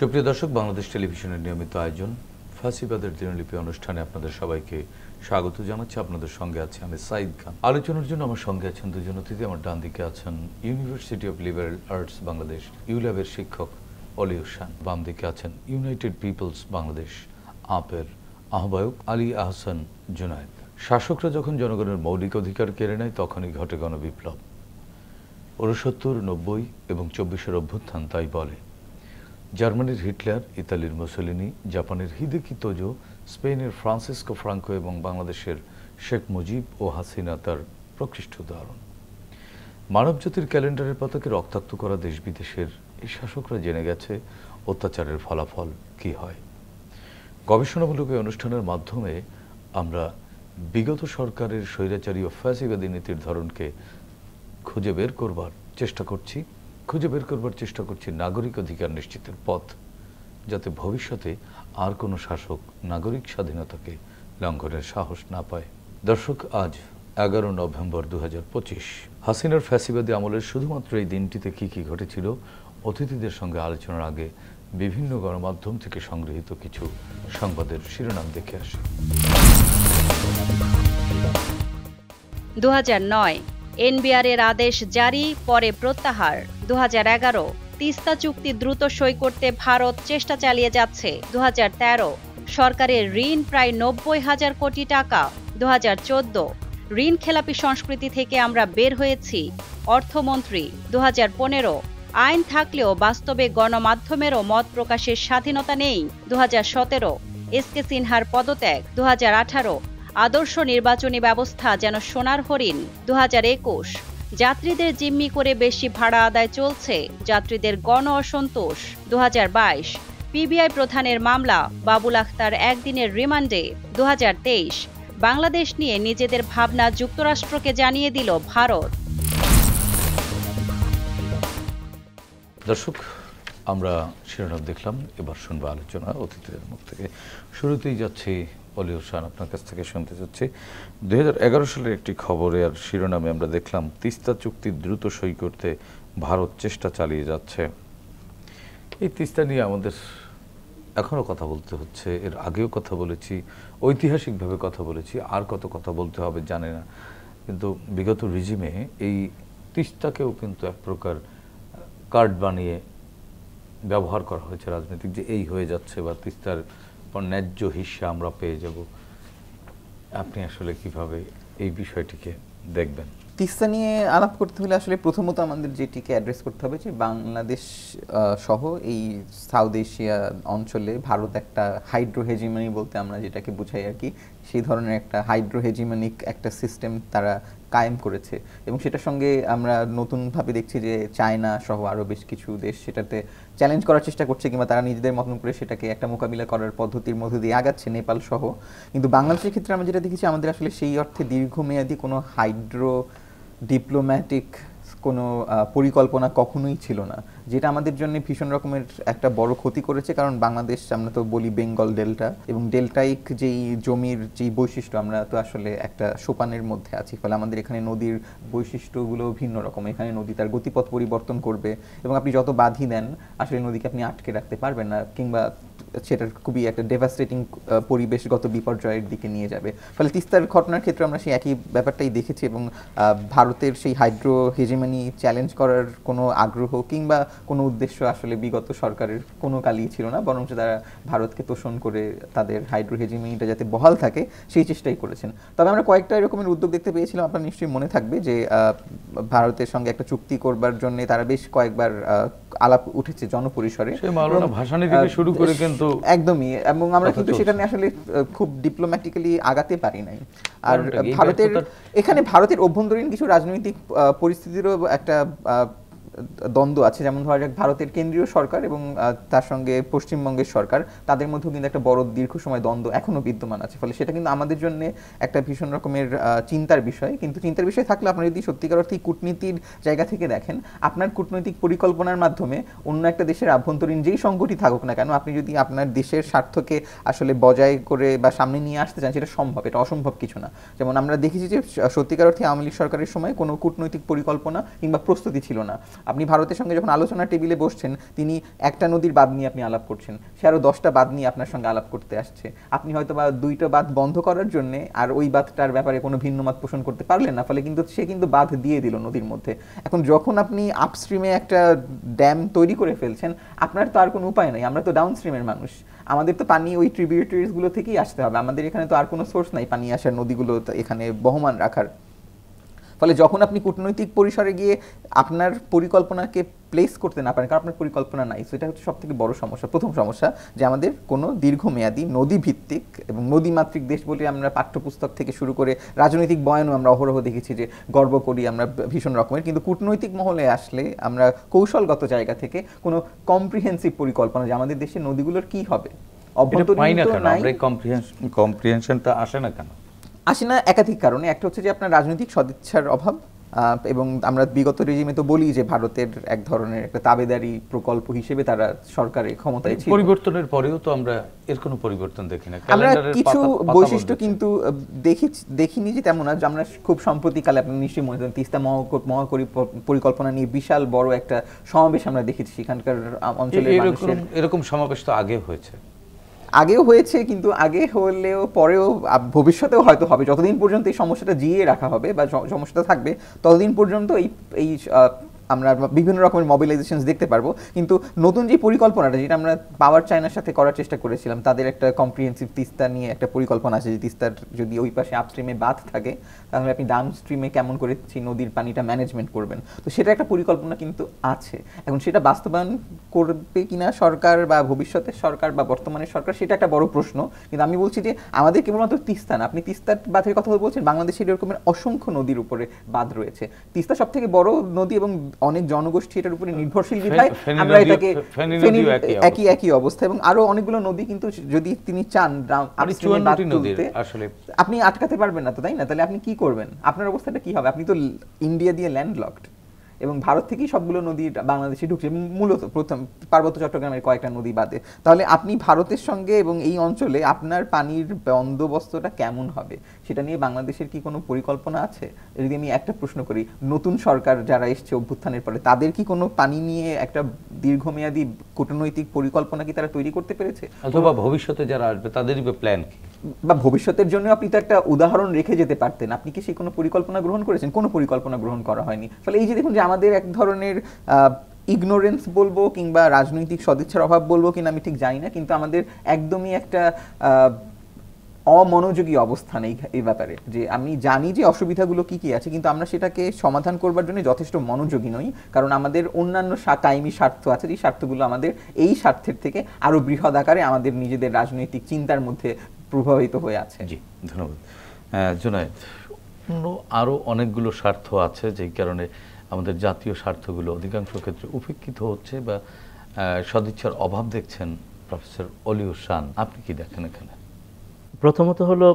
সুপ্রিয় দর্শক, বাংলাদেশ টেলিভিশনের নিয়মিত আয়োজন ফাঁসিবাদের দিনলিপি অনুষ্ঠানে আপনাদের সবাইকে স্বাগত জানাচ্ছি। আপনাদের সঙ্গে আছে আমি সাইদ খান। আলোচনার জন্য আমার সঙ্গে আছেন দুজন অতিথি। আমার ডান দিকে আছেন university of liberal arts Bangladesh ইউল্যাবের শিক্ষক অলি হোসেন। বাম দিকে আছেন ইউনাইটেড পিপলস বাংলাদেশ আপের আহ্বায়ক আলী আহসান জুনায়েদ। শাসকরা যখন জনগণের মৌলিক অধিকার কেড়ে নেয় তখনই ঘটে গণবিপ্লব। 69, 90 এবং 24-এর অভ্যুত্থান তাই বলে। জার্মানির হিটলার, ইতালির মুসোলিনি, জাপানের হিদেকি তোজো, স্পেনের ফ্রান্সিসকো ফ্রাঙ্কো এবং বাংলাদেশের শেখ মুজিব ও হাসিনা তার প্রকৃষ্ট উদাহরণ। মানবজাতির ক্যালেন্ডারের পাতাকে রক্তাক্ত করা দেশ বিদেশের এই শাসকরা জেনে গেছে অত্যাচারের ফলাফল কি হয়। গবেষণামূলক এই অনুষ্ঠানের মাধ্যমে আমরা বিগত সরকারের স্বৈরাচারী ও ফ্যাসিবাদী নীতির ধরনকে খুঁজে বের করবার চেষ্টা করছি নাগরিক অধিকার নিশ্চিতের পথ, যাতে ভবিষ্যতে আর কোনো শাসক নাগরিক স্বাধীনতাকে লঙ্ঘনের সাহস না পায়। দর্শক, আজ 11 নভেম্বর 2025। হাসিনার ফ্যাসিবাদী আমলের শুধুমাত্র এই দিনটিতে কি কি ঘটেছিল অতিথিদের সঙ্গে আলোচনার আগে বিভিন্ন গণমাধ্যম থেকে সংগৃহীত কিছু সংবাদের শিরোনাম দেখে আসি। 2009 এনবিআরের আদেশ জারি, পরে প্রত্যাহার। 2011 তিস্তা চুক্তি দ্রুত সই করতে ভারত চেষ্টা চালিয়ে যাচ্ছে। 2013 সরকারের ঋণ প্রায় 90,000 কোটি টাকা। 2014 ঋণ খেলাপি সংস্কৃতি থেকে আমরা বের হয়েছি, অর্থমন্ত্রী। 2015 আইন থাকলেও বাস্তবে গণমাধ্যমেরও মত প্রকাশের স্বাধীনতা নেই। 2017 এসকে সিনহার পদত্যাগ। 2018 আদর্শ নির্বাচনী ব্যবস্থা যেন সোনার হরিণ। 2021 যাত্রীদের জিম্মি করে বেশি ভাড়া আদায় চলছে, যাত্রীদের গণ অসন্তোষ। 2022 পিবিআই প্রধানের মামলা, বাবুল আখতার একদিনের রিমান্ডে। 2023 বাংলাদেশ নিয়ে নিজেদের ভাবনা যুক্তরাষ্ট্রকে জানিয়ে দিল ভারত। দর্শক, আমরা শিরোনাম দেখলাম, এবার শুনবো আলোচনা অতিথিদের মুখ থেকে। শুরুতেই যাচ্ছি অলি হোসেন, আপনার কাছ থেকে শুনতে চাচ্ছি। 2011 সালের একটি খবরে আর শিরোনামে আমরা দেখলাম তিস্তা চুক্তি দ্রুত সই করতে ভারত চেষ্টা চালিয়ে যাচ্ছে। এই তিস্তা নিয়ে আমাদের এখনও কথা বলতে হচ্ছে, এর আগেও কথা বলেছি, ঐতিহাসিকভাবে কথা বলেছি, আর কত কথা বলতে হবে জানি না। কিন্তু বিগত রিজিমে এই তিস্তাকেও কিন্তু এক প্রকার কার্ড বানিয়ে ব্যবহার করা হয়েছে রাজনৈতিক, যে এই হয়ে যাচ্ছে বা তিস্তার ন্যায্য হিস্সা আমরা পেয়ে যাব। আপনি আসলে কিভাবে এই বিষয়টিকে দেখবেন? তিস্তা নিয়ে আলাপ করতে হলে আসলে প্রথমত আমাদের যেটিকে অ্যাড্রেস করতে হবে যে বাংলাদেশ সহ এই সাউথ এশিয়া অঞ্চলে ভারত একটা হাইড্রো হেজিমনি বলতে আমরা যেটাকে বুঝাই আর কি, সেই ধরনের একটা হাইড্রো হেজিমনিক একটা সিস্টেম তারা কায়েম করেছে। এবং সেটার সঙ্গে আমরা নতুনভাবে দেখছি যে চায়না সহ আরও বেশ কিছু দেশ সেটাতে চ্যালেঞ্জ করার চেষ্টা করছে, কিংবা তারা নিজেদের মতন করে সেটাকে একটা মোকাবিলা করার পদ্ধতির মধ্যে দিয়ে আগাচ্ছে, নেপাল সহ। কিন্তু বাংলাদেশের ক্ষেত্রে আমরা যেটা দেখেছি, আমাদের আসলে সেই অর্থে দীর্ঘমেয়াদী কোনো হাইড্রো ডিপ্লোম্যাটিক কোনো পরিকল্পনা কখনোই ছিল না, যেটা আমাদের জন্য ভীষণ রকমের একটা বড় ক্ষতি করেছে। কারণ বাংলাদেশ, আমরা তো বলি বেঙ্গল ডেল্টা, এবং ডেল্টাইক যেই জমির যেই বৈশিষ্ট্য, আমরা তো আসলে একটা সোপানের মধ্যে আছি, ফলে আমাদের এখানে নদীর বৈশিষ্ট্যগুলো ভিন্ন রকম। এখানে নদী তার গতিপথ পরিবর্তন করবে, এবং আপনি যত বাঁধই দেন আসলে নদীকে আপনি আটকে রাখতে পারবেন না, কিংবা সেটার খুবই একটা ডেভাস্টেটিং পরিবেশগত বিপর্যয়ের দিকে নিয়ে যাবে। ফলে তিস্তার ঘটনার ক্ষেত্রে আমরা সেই একই ব্যাপারটাই দেখেছি এবং ভারতের সেই হাইড্রো হেজিমনি চ্যালেঞ্জ করার কোনো আগ্রহ কিংবা কোনো উদ্দেশ্য আসলে বিগত সরকারের কোনো কালই ছিল না, বরং তারা ভারতকে তোষণ করে তাদের হাইড্রো হেজিমনিটা যাতে বহাল থাকে সেই চেষ্টাই করেছেন। তবে আমরা কয়েকটা এরকমের উদ্যোগ দেখতে পেয়েছিলাম, আপনার নিশ্চয়ই মনে থাকবে যে ভারতের সঙ্গে একটা চুক্তি করবার জন্য তারা বেশ কয়েকবার আলাপ উঠেছে জনপরিসরে, ভাষানি থেকে শুরু করে কিন্তু একদমই, এবং আমরা কিন্তু সেখানে আসলে খুব ডিপ্লোম্যাটিক্যালি আগাতে পারি নাই। আর ভারতের অভ্যন্তরীণ কিছু রাজনৈতিক পরিস্থিতিরও একটা দ্বন্দ্ব আছে, যেমন ধরা যাক ভারতের কেন্দ্রীয় সরকার এবং তার সঙ্গে পশ্চিমবঙ্গের সরকার, তাদের মধ্যেও কিন্তু একটা বড় দীর্ঘ সময় দ্বন্দ্ব এখনো বিদ্যমান আছে। ফলে সেটা কিন্তু আমাদের জন্য একটা ভীষণ রকমের চিন্তার বিষয়। কিন্তু চিন্তার বিষয় থাকলে আপনারা যদি সত্যিকার অর্থে কূটনীতির জায়গা থেকে দেখেন, আপনার কূটনৈতিক পরিকল্পনার মাধ্যমে অন্য একটা দেশের আভ্যন্তরীণ যেই সংকটই থাকুক না কেন, আপনি যদি আপনার দেশের স্বার্থকে আসলে বজায় করে বা সামনে নিয়ে আসতে চান, সেটা সম্ভব, এটা অসম্ভব কিছু না। যেমন আমরা দেখেছি যে সত্যিকার অর্থে আওয়ামী লীগ সরকারের সময় কোনো কূটনৈতিক পরিকল্পনা কিংবা প্রস্তুতি ছিল না। আপনি ভারতের সঙ্গে যখন আলোচনার টেবিলে বসছেন, তিনি একটা নদীর বাঁধ নিয়ে আপনি আলাপ করছেন, সে আরো 10টা বাঁধ নিয়ে আপনার সঙ্গে আলাপ করতে আসছে। আপনি হয়তো বা 2টা বাঁধ বন্ধ করার জন্য আর ওই বাঁধটার ব্যাপারে কোনো ভিন্ন মত পোষণ করতে পারলেন না, ফলে কিন্তু সে কিন্তু বাঁধ দিয়ে দিল নদীর মধ্যে। এখন যখন আপনি আপস্ট্রিমে একটা ড্যাম তৈরি করে ফেলছেন, আপনার তো আর কোনো উপায় নাই, আমরা তো ডাউনস্ট্রিমের মানুষ, আমাদের তো পানি ওই ট্রিবিউটারিজ গুলো থেকেই আসতে হবে, আমাদের এখানে তো আর কোনো সোর্স নাই পানি আসার নদীগুলো এখানে বহমান রাখার। ফলে যখন আপনি কূটনৈতিক পরিসরে গিয়ে আপনার পরিকল্পনাকে প্লেস করতে না পারেন, কারণ আপনার পরিকল্পনা নাই, সেটা হচ্ছে সব থেকে বড় সমস্যা। প্রথম সমস্যা যে আমাদের কোনো দীর্ঘমেয়াদী নদী ভিত্তিক এবং নদীমাতৃক দেশ বলে আমরা পাঠ্যপুস্তক থেকে শুরু করে রাজনৈতিক বয়ানও আমরা অহরহ দেখেছি যে গর্ব করি আমরা ভীষণ রকমের, কিন্তু কূটনৈতিক মহলে আসলে আমরা কৌশলগত জায়গা থেকে কোনো কম্প্রিহেন্সিভ পরিকল্পনা যে আমাদের দেশের নদীগুলোর কি হবে, কম্প্রিহেনশনটা আসে না কেন? আসে না একাধিক কারণে। একটা হচ্ছে যে আপনার রাজনৈতিক সদিচ্ছার অভাব, এবং আমরা বিগত রেজিমে তো বলি যে ভারতের এক ধরনের একটা তাবেদারি প্রকল্প হিসেবে তারা সরকারের ক্ষমতায় ছিল। পরিবর্তনের পরেও তো আমরা এর কোনো পরিবর্তন দেখি না। আমরা কিছু বৈশিষ্ট্য কিন্তু দেখিনি যে তেমন, আজ আমরা খুব সম্প্রতিকালে আপনি নিশ্চয়ই মনে করেন তিস্তা পরিকল্পনা নিয়ে বিশাল বড় একটা সমাবেশ আমরা দেখেছি সেখানকার অঞ্চলের মানুষের। এরকম সমাবেশ তো আগে হয়েছে, আগেও হয়েছে, কিন্তু আগে হলেও পরেও ভবিষ্যতেও হয়তো হবে, যতদিন পর্যন্ত এই সমস্যাটা জিয়ে রাখা হবে বা সমস্যাটা থাকবে ততদিন পর্যন্ত এই আমরা বিভিন্ন রকমের মোবিলাইজেশন দেখতে পারবো। কিন্তু নতুন যে পরিকল্পনাটা, যেটা আমরা পাওয়ার চায়নার সাথে করার চেষ্টা করেছিলাম, তাদের একটা কম্প্রিহেন্সিভ তিস্তা নিয়ে একটা পরিকল্পনা আছে যে তিস্তার যদি ওই পাশে আপস্ট্রিমে বাঁধ থাকে তাহলে আপনি ডাউনস্ট্রিমে কেমন করে নদীর পানিটা ম্যানেজমেন্ট করবেন, তো সেটা একটা পরিকল্পনা কিন্তু আছে। এখন সেটা বাস্তবায়ন করবে কিনা সরকার বা ভবিষ্যতের সরকার বা বর্তমানের সরকার, সেটা একটা বড় প্রশ্ন। কিন্তু আমি বলছি যে আমাদের কেবলমাত্র তিস্তা না, আপনি তিস্তার বাঁধের কথা বলছেন, বাংলাদেশের এরকমের অসংখ্য নদীর উপরে বাঁধ রয়েছে। তিস্তা সব থেকে বড় নদী এবং অনেক জনগোষ্ঠী এটার উপরে নির্ভরশীল বিধায় আমরা এটাকে একই অবস্থা, এবং আরো অনেকগুলো নদী কিন্তু যদি তিনি চান আপনি আটকাতে পারবেন না তো, তাই না? তাহলে আপনি কি করবেন? আপনার অবস্থাটা কি হবে? আপনি তো ইন্ডিয়া দিয়ে ল্যান্ডলকড এবং ভারত থেকেই সবগুলো নদী বাংলাদেশে ঢুকছে, মূলত প্রথম পার্বত্য চট্টগ্রামের কয়েকটা নদী বাদে। তাহলে আপনি ভারতের সঙ্গে এবং এই অঞ্চলে আপনার পানির বন্দোবস্তটা কেমন হবে সেটা নিয়ে বাংলাদেশের কি কোনো পরিকল্পনা আছে? যদি আমি একটা প্রশ্ন করি, নতুন সরকার যারা এসছে অভ্যুত্থানের পরে, তাদের কি কোনো পানি নিয়ে একটা দীর্ঘমেয়াদী কূটনৈতিক পরিকল্পনা কি তারা তৈরি করতে পেরেছে? অথবা ভবিষ্যতে যারা আসবে তাদেরই প্ল্যান কি? বা ভবিষ্যতের জন্য আপনি তো একটা উদাহরণ রেখে যেতে পারতেন, আপনি কি সেই কোনো পরিকল্পনা গ্রহণ করেছেন? কোনো পরিকল্পনা গ্রহণ করা হয়নি। ফলে এই যে দেখুন যে আমাদের এক ধরনের ইগনোরেন্স বলবো কিংবা রাজনৈতিক সদিচ্ছার অভাব বলবো কিনা আমি ঠিক জানি না, কিন্তু আমাদের একদমই একটা অমনোযোগী অবস্থান এই ব্যাপারে, যে আমি জানি যে অসুবিধাগুলো কি কি আছে, কিন্তু আমরা সেটাকে সমাধান করবার জন্য যথেষ্ট মনোযোগী নই, কারণ আমাদের অন্যান্য কায়েমি স্বার্থ আছে, যে স্বার্থগুলো আমাদের এই স্বার্থের থেকে আরো বৃহৎ আকারে আমাদের নিজেদের রাজনৈতিক চিন্তার মধ্যে প্রভাবিত হয়ে আছে। জি, ধন্যবাদ জুনায়েদ। আরো অনেকগুলো স্বার্থ আছে যেই কারণে আমাদের জাতীয় স্বার্থগুলো অধিকাংশ ক্ষেত্রে উপেক্ষিত হচ্ছে বা সদিচ্ছার অভাব দেখছেন প্রফেসর অলি হোসান, আপনি কি দেখেন এখানে? প্রথমত হলো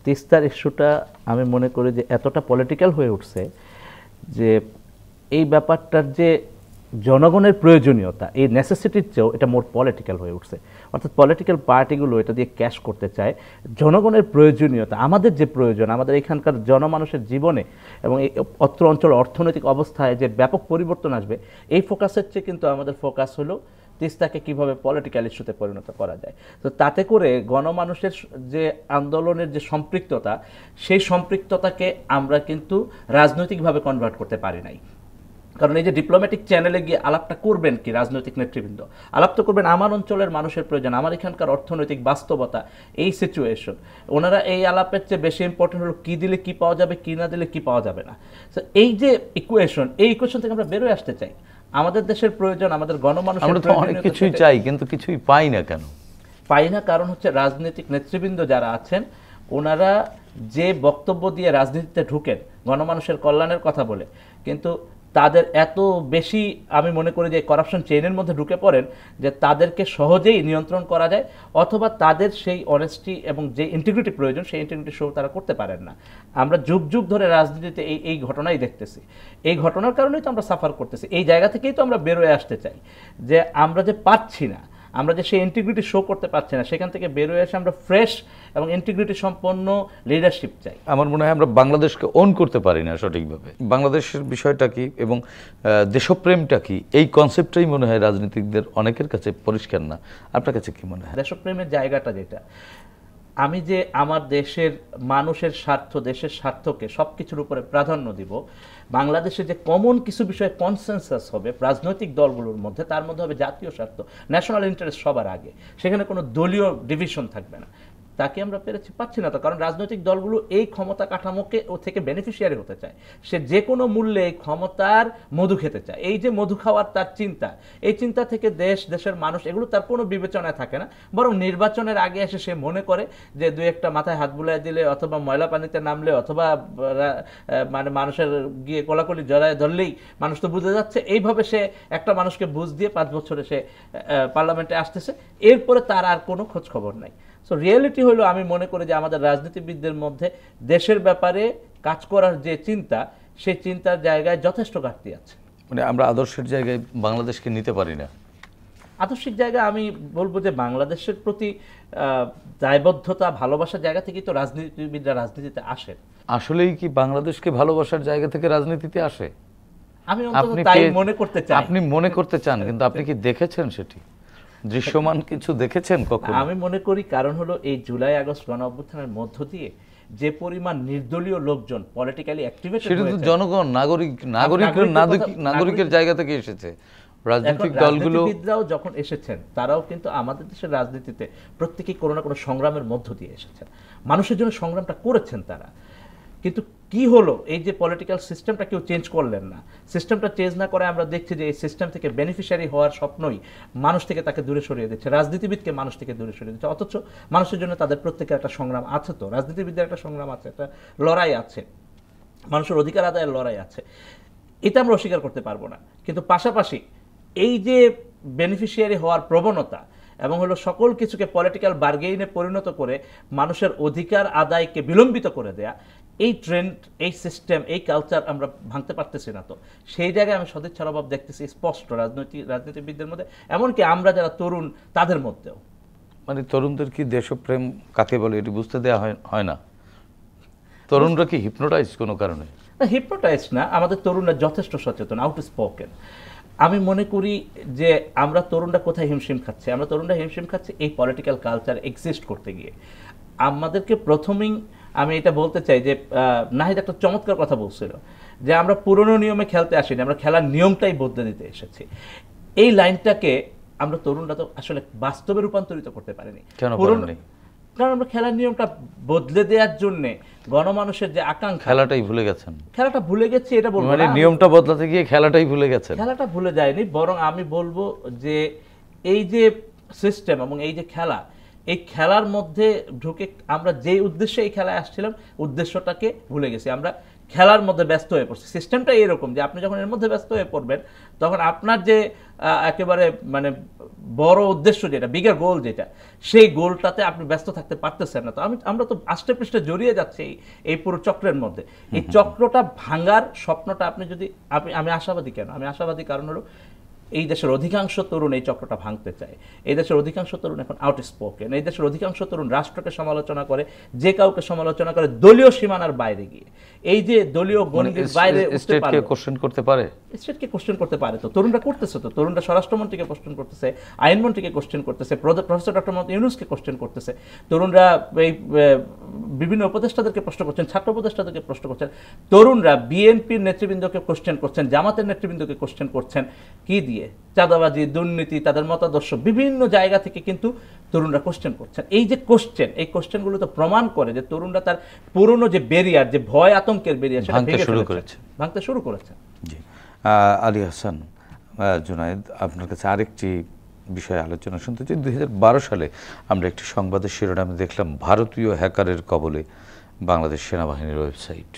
তিস্তার ইস্যুটা আমি মনে করি যে এতটা পলিটিক্যাল হয়ে উঠছে যে এই ব্যাপারটার যে জনগণের প্রয়োজনীয়তা, এই নেসেসিটির চেয়েও এটা মোর পলিটিক্যাল হয়ে উঠছে। অর্থাৎ পলিটিক্যাল পার্টিগুলো এটা দিয়ে ক্যাশ করতে চায় জনগণের প্রয়োজনীয়তা, আমাদের যে প্রয়োজন, আমাদের এখানকার জনমানুষের জীবনে এবং এই অত্র অঞ্চল অর্থনৈতিক অবস্থায় যে ব্যাপক পরিবর্তন আসবে, এই ফোকাসের চেয়ে কিন্তু আমাদের ফোকাস হলো তিস্তাকে কিভাবে পলিটিক্যাল ইস্যুতে পরিণত করা যায়। তো তাতে করে গণমানুষের যে আন্দোলনের যে সম্পৃক্ততা, সেই সম্পৃক্ততাকে আমরা কিন্তু রাজনৈতিকভাবে কনভার্ট করতে পারি নাই। কারণ এই যে ডিপ্লোম্যাটিক চ্যানেলে গিয়ে আলাপটা করবেন কি রাজনৈতিক নেতৃবৃন্দ, আলাপ তো করবেন আমার অঞ্চলের মানুষের প্রয়োজন, আমার এখানকার অর্থনৈতিক বাস্তবতা, এই সিচুয়েশন। ওনারা এই আলাপের চেয়ে বেশি ইম্পর্টেন্ট হলো কি দিলে কি পাওয়া যাবে, কি না দিলে কি পাওয়া যাবে না। তো এই যে ইকুয়েশন, এই ইকুয়েশন থেকে আমরা বেরোয় আসতে চাই। আমাদের দেশের প্রয়োজন, আমাদের গণমানুষের আমরা তো অনেক কিছুই চাই, কিন্তু কিছুই পাই না কেন? পাই না কারণ হচ্ছে রাজনৈতিক নেতৃবৃন্দ যারা আছেন, ওনারা যে বক্তব্য দিয়ে রাজনীতিতে ঢুকেন গণমানুষের কল্যাণের কথা বলে, কিন্তু তাদের এত বেশি আমি মনে করি যে করাপশন চেইনের মধ্যে ঢুকে পড়েন যে তাদেরকে সহজেই নিয়ন্ত্রণ করা যায়, অথবা তাদের সেই অনেস্টি এবং যে ইন্টিগ্রিটি প্রয়োজন সেই ইন্টিগ্রিটি শো তারা করতে পারেন না। আমরা যুগ যুগ ধরে রাজনীতিতে এই ঘটনাই দেখতেছি। এই ঘটনার কারণেই তো আমরা সাফার করতেছি। এই জায়গা থেকেই তো আমরা বেরোয় আসতে চাই, যে আমরা যে পাচ্ছি না, আমরা যে সেই ইন্টিগ্রিটি শো করতে পারছি না, সেখান থেকে বেরোয় এসে আমরা ফ্রেশ এবং ইন্টিগ্রিটি সম্পন্ন লিডারশিপ চাই। আমার মনে হয় আমরা বাংলাদেশকে ওন করতে পারি না সঠিকভাবে। বাংলাদেশের বিষয়টা কি এবং দেশপ্রেমটা কি, এই কনসেপ্টটাই মনে হয় রাজনীতিকদের অনেকের কাছে পরিষ্কার না। আপনার কাছে কি মনে হয়? দেশপ্রেমের জায়গাটা যেটা, আমি যে আমার দেশের মানুষের স্বার্থ, দেশের স্বার্থকে সব কিছুর উপরে প্রাধান্য দিব, বাংলাদেশে যে কমন কিছু বিষয়ে কনসেনসাস হবে রাজনৈতিক দলগুলোর মধ্যে, তার মধ্যে হবে জাতীয় স্বার্থ, ন্যাশনাল ইন্টারেস্ট সবার আগে, সেখানে কোনো দলীয় ডিভিশন থাকবে না। তাকে আমরা পাচ্ছি না তো, কারণ রাজনৈতিক দলগুলো এই ক্ষমতা কাঠামোকে ও থেকে বেনিফিশিয়ারি হতে চায়। সে যে কোনো মূল্যে এই ক্ষমতার মধু খেতে চায়। এই যে মধু খাওয়ার তার চিন্তা, এই চিন্তা থেকে দেশের মানুষ এগুলো তার কোনো বিবেচনায় থাকে না, বরং নির্বাচনের আগে এসে সে মনে করে যে দুই একটা মাথায় হাত বুলাই দিলে, অথবা ময়লা পানিতে নামলে, অথবা মানে মানুষের গিয়ে কোলাকুলি জড়ায় ধরলেই মানুষ তো বুঝে যাচ্ছে, এইভাবে সে একটা মানুষকে বুঝ দিয়ে 5 বছরে সে পার্লামেন্টে আসতেছে, এরপরে তার আর কোনো খোঁজ খবর নাই। সো রিয়েলিটি হলো, আমি মনে করি যে আমাদের রাজনীতিবিদদের মধ্যে দেশের ব্যাপারে কাজ করার যে চিন্তা, সেই চিন্তার জায়গায় যথেষ্ট ঘাটতি আছে। মানে আমরা আদর্শের জায়গায় বাংলাদেশকে নিতে পারি না। আদর্শিক জায়গা আমি বলবো যে বাংলাদেশের প্রতি দায়বদ্ধতা, ভালোবাসার জায়গা থেকেই তো রাজনীতিবিদরা রাজনীতিতে আসেন। আসলেই কি বাংলাদেশকে ভালোবাসার জায়গা থেকে রাজনীতিতে আসে? আমি অন্তত তাই মনে করতে চাই। আপনি মনে করতে চান, কিন্তু আপনি কি দেখেছেন সেটি? দৃশ্যমান কিছু দেখেছেন কখনো? আমি মনে করি কারণ হলো এই জুলাই আগস্ট গণ অভ্যুত্থানের মধ্য দিয়ে যে পরিমাণ নির্দলীয় লোকজন পলিটিক্যালি অ্যাক্টিভেটেড সেটা তো জনগণ, নাগরিকের জায়গা থেকে এসেছে। রাজনৈতিক দলগুলোও যখন এসেছেন, তারাও কিন্তু আমাদের দেশের রাজনীতিতে প্রত্যেকেই কোনো না কোনো সংগ্রামের মধ্য দিয়ে এসেছেন, মানুষের জন্য সংগ্রামটা করেছেন তারা। কিন্তু কি হলো, এই যে পলিটিক্যাল সিস্টেমটা কেউ চেঞ্জ করলেন না। সিস্টেমটা চেঞ্জ না করে আমরা দেখছি যে এই সিস্টেম থেকে বেনিফিশিয়ারি হওয়ার স্বপ্নই মানুষ থেকে তাকে দূরে সরিয়ে দিচ্ছে, রাজনীতিবিদকে মানুষ থেকে দূরে সরিয়ে দিচ্ছে। অথচ মানুষের জন্য তাদের প্রত্যেকের একটা সংগ্রাম আছে, তো রাজনীতিবিদদের একটা সংগ্রাম আছে, একটা লড়াই আছে, মানুষের অধিকার আদায়ের লড়াই আছে, এটা আমরা অস্বীকার করতে পারবো না। কিন্তু পাশাপাশি এই যে বেনিফিশিয়ারি হওয়ার প্রবণতা এবং হলো সকল কিছুকে পলিটিক্যাল বার্গেইনে পরিণত করে মানুষের অধিকার আদায়কে বিলম্বিত করে দেয়া, এই ট্রেন্ড, এই সিস্টেম, এই কালচার আমরা ভাঙতে পারতেছি না। তো সেই জায়গায় আমি সদিচ্ছার অভাব দেখতেছি স্পষ্ট রাজনীতিবিদদের মধ্যে, এমনকি আমরা যারা তরুণ তাদের মধ্যেও। মানে তরুণদের কি দেশপ্রেম কাকে বলে এটি বুঝতে দেওয়া হয় না? তরুণরা কি হিপনোটাইজ কোনো কারণে? না, হিপনোটাইজ না, আমাদের তরুণরা যথেষ্ট সচেতন, আউটস্পোকেন। আমি মনে করি যে আমরা তরুণরা কোথায় হিমশিম খাচ্ছে, আমরা তরুণরা হিমশিম খাচ্ছে এই পলিটিক্যাল কালচার এক্সিস্ট করতে গিয়ে। আমাদেরকে প্রথমেই আমি এটা বলতে চাই যে নাহিদ একটা চমৎকার কথা বলছিল যে আমরা পুরনো নিয়মে খেলতে আসিনি, আমরা খেলার নিয়মটাই বদলে দিতে এসেছি। এই লাইনটাকে আমরা তরুণরা তো আসলে বাস্তবে রূপান্তরিত করতে পারিনি। কারণ আমরা খেলার নিয়মটা বদলে দেওয়ার জন্য গণমানুষের যে আকাঙ্ক্ষা, খেলাটাই ভুলে গেছেন। খেলাটা ভুলে গেছি এটা বলবো মানে নিয়মটা বদলাতে গিয়ে খেলাটাই ভুলে গেছেন। খেলাটা ভুলে যায়নি, বরং আমি বলবো যে এই যে সিস্টেম এবং এই যে খেলা, এই খেলার মধ্যে ঢুকে আমরা যে উদ্দেশ্যে এই খেলায় আসছিলাম, উদ্দেশ্যটাকে ভুলে গেছি। আমরা খেলার মধ্যে ব্যস্ত হয়ে পড়ছি। সিস্টেমটা এরকম যে আপনি যখন এর মধ্যে ব্যস্ত হয়ে পড়বেন, তখন আপনার যে একেবারে মানে বড় উদ্দেশ্য যেটা, বিগার গোল যেটা, সেই গোলটাতে আপনি ব্যস্ত থাকতে পারতেছেন না। তো আমরা তো আষ্টে পৃষ্ঠে জড়িয়ে যাচ্ছি এই পুরো চক্রের মধ্যে। এই চক্রটা ভাঙার স্বপ্নটা আপনি যদি, আমি আশাবাদী কেন? আমি আশাবাদী কারণ হলো এই দেশের অধিকাংশ তরুণ এই চক্রটা ভাঙতে চায়। এই দেশের অধিকাংশ তরুণ এখন আউটস্পোকেন। এই দেশের অধিকাংশ তরুণ রাষ্ট্রকে সমালোচনা করে, যে কাউকে সমালোচনা করে দলীয় সীমানার বাইরে গিয়ে। এই যে দলীয় গণ্ডির বাইরে স্টেটকে কোশ্চেন করতে পারে, স্টেটকে কোশ্চেন করতে পারে। তো তরুণরা করতেছে, তো তরুণরা স্বরাষ্ট্রমন্ত্রীকে কোশ্চেন করতেছে, আইনমন্ত্রীকে কোশ্চেন করতেছে, প্রফেসর ডক্টর মোহাম্মদ ইউনূসকে কোশ্চেন করতেছে, তরুণরা এই বিভিন্ন উপদেষ্টাদেরকে প্রশ্ন করছেন, ছাত্র উপদেষ্টাদেরকে প্রশ্ন করছেন, তরুণরা বিএনপির নেতৃবৃন্দকে কোশ্চেন করছেন, জামাতের নেতৃবৃন্দকে কোশ্চেন করছেন। কি দিয়ে? চাঁদাবাজি, দুর্নীতি, তাদের মতাদর্শ, বিভিন্ন জায়গা থেকে কিন্তু তরুণরা কোশ্চেন করছেন। এই যে কোশ্চেন, এই কোশ্চেনগুলো তো প্রমাণ করে যে তরুণরা তার পুরনো যে ব্যারিয়ার, যে ভয় আতঙ্কের ব্যারিয়ার, সেটা ভাঙতে শুরু করেছে। জি, আলী হাসান, জুনায়েদ, আপনার কাছে আরেকটি বিষয়ে আলোচনা শুনতে চাই। 2012 সালে আমরা একটি সংবাদের শিরোনামে দেখলাম ভারতীয় হ্যাকারের কবলে বাংলাদেশ সেনাবাহিনীর ওয়েবসাইট।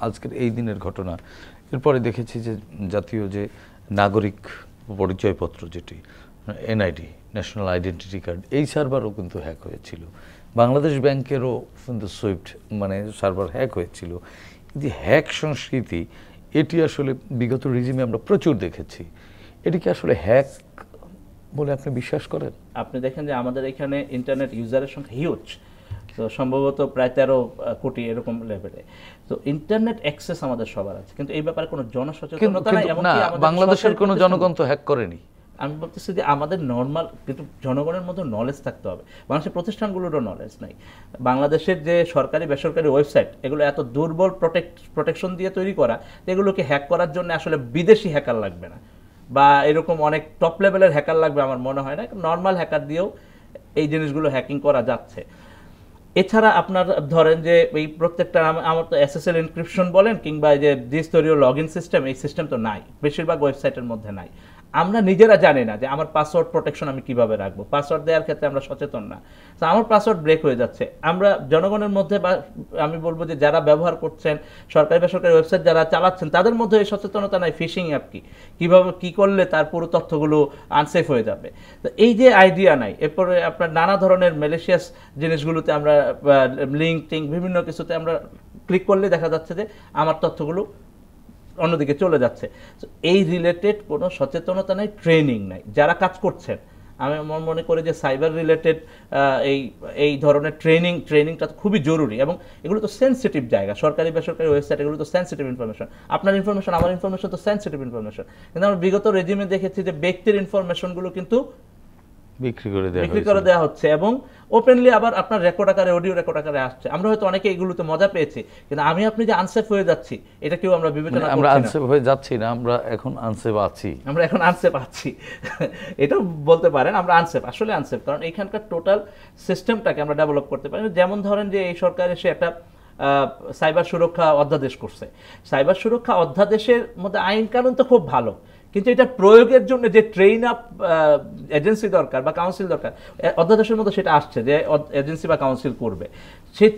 আজকের এই দিনের ঘটনা, এরপরে দেখেছি যে জাতীয় যে নাগরিক পরিচয়পত্র, যেটি এনআইডি, ন্যাশনাল আইডেন্টিটি কার্ড, এই সার্ভারও কিন্তু হ্যাক হয়েছিল। বাংলাদেশ ব্যাংকেরও কিন্তু সুইফট সার্ভার হ্যাক হয়েছিল। যে হ্যাক সংস্কৃতি, এটি আসলে বিগত রিজিমে আমরা প্রচুর দেখেছি। এটি কি আসলে হ্যাক বলে আপনি বিশ্বাস করেন? আপনি দেখেন যে আমাদের এখানে ইন্টারনেট ইউজারের সংখ্যা হিউজ, তো সম্ভবত প্রায় 13 কোটি এরকম লেভেলে। তো ইন্টারনেট অ্যাক্সেস আমাদের সবার আছে, কিন্তু এই ব্যাপারে কোনো জনসচেতনতা নাই। বাংলাদেশের কোনো জনগণ তো হ্যাক করেনি। আমি বলতেছি যে আমাদের নর্মাল, কিন্তু জনগণের মধ্যে নলেজ থাকতে হবে। বাংলাদেশের প্রতিষ্ঠানগুলোরও নলেজ নাই। বাংলাদেশের যে সরকারি বেসরকারি ওয়েবসাইট, এগুলো এত দুর্বল প্রোটেকশন দিয়ে তৈরি করা, এগুলোকে হ্যাক করার জন্য আসলে বিদেশি হ্যাকার লাগবে না, বা এরকম অনেক টপ লেভেলের হ্যাকার লাগবে আমার মনে হয় না। নর্মাল হ্যাকার দিয়েও এই জিনিসগুলো হ্যাকিং করা যাচ্ছে। এছাড়া আপনার ধরেন যে এই প্রত্যেকটা, আমার তো এসএসএল এনক্রিপশন বলেন কিংবা এই যে দ্বিস্তরীয় লগ ইন সিস্টেম, এই সিস্টেম তো নাই, বেশিরভাগ ওয়েবসাইটের মধ্যে নাই। আমরা নিজেরা জানি না যে আমার পাসওয়ার্ড প্রোটেকশন আমি কিভাবে রাখবো। পাসওয়ার্ড দেওয়ার ক্ষেত্রে আমরা সচেতন না, তো আমার পাসওয়ার্ড ব্রেক হয়ে যাচ্ছে। আমরা জনগণের মধ্যে, বা আমি বলবো যে যারা ব্যবহার করছেন, সরকারি বেসরকারি ওয়েবসাইট যারা চালাচ্ছেন, তাদের মধ্যে এই সচেতনতা নাই। ফিশিং অ্যাপ কিভাবে কি করলে তার পুরো তথ্যগুলো আনসেফ হয়ে যাবে, তো এই যে আইডিয়া নাই। এরপরে আপনার নানা ধরনের ম্যালিশিয়াস জিনিসগুলোতে আমরা লিঙ্ক টিঙ্ক বিভিন্ন কিছুতে আমরা ক্লিক করলে দেখা যাচ্ছে যে আমার তথ্যগুলো অন্যদিকে চলে যাচ্ছে। এই রিলেটেড কোনো সচেতনতা নাই, ট্রেনিং নাই যারা কাজ করছেন। আমি মনে করি যে সাইবার রিলেটেড এই ধরনের ট্রেনিংটা খুবই জরুরি, এবং এগুলো তো সেন্সিটিভ জায়গা। সরকারি বেসরকারি ওয়েবসাইট, এগুলো তো সেন্সিটিভ ইনফরমেশন। আপনার ইনফরমেশন, আমার ইনফরমেশন তো সেন্সিটিভ ইনফরমেশন, কিন্তু আমরা বিগত রেজিমে দেখেছি যে ব্যক্তির ইনফরমেশনগুলো কিন্তু বিক্রি করে দেওয়া হচ্ছে, এবং ওপেনলি আবার আপনার রেকর্ড আকারে, অডিও রেকর্ড আকারে আসছে। আমরা হয়তো অনেকে এগুলোতে মজা পেয়েছি, কিন্তু আপনি যে আনসেফ হয়ে যাচ্ছি, এটা কেউ আমরা বিবেচনা করছি না। আমরা আনসেফ হয়ে যাচ্ছি না, আমরা এখন আনসেফ আছি। এটাও বলতে পারেন আমরা আনসেফ, আসলে আনসেফ, কারণ এইখানকার টোটাল সিস্টেমটাকে আমরা ডেভেলপ করতে পারি। যেমন ধরেন যে এই সরকার এসে একটা সাইবার সুরক্ষা অধ্যাদেশ করছে। সাইবার সুরক্ষা অধ্যাদেশের মধ্যে আইন কানুন তো খুব ভালো, কিন্তু এটা প্রয়োগের জন্য যে ট্রেন আপ এজেন্সি দরকার বা কাউন্সিল দরকার, অধ্যাদেশের মধ্যে সেটা আসছে যে এজেন্সি বা কাউন্সিল করবে। সেই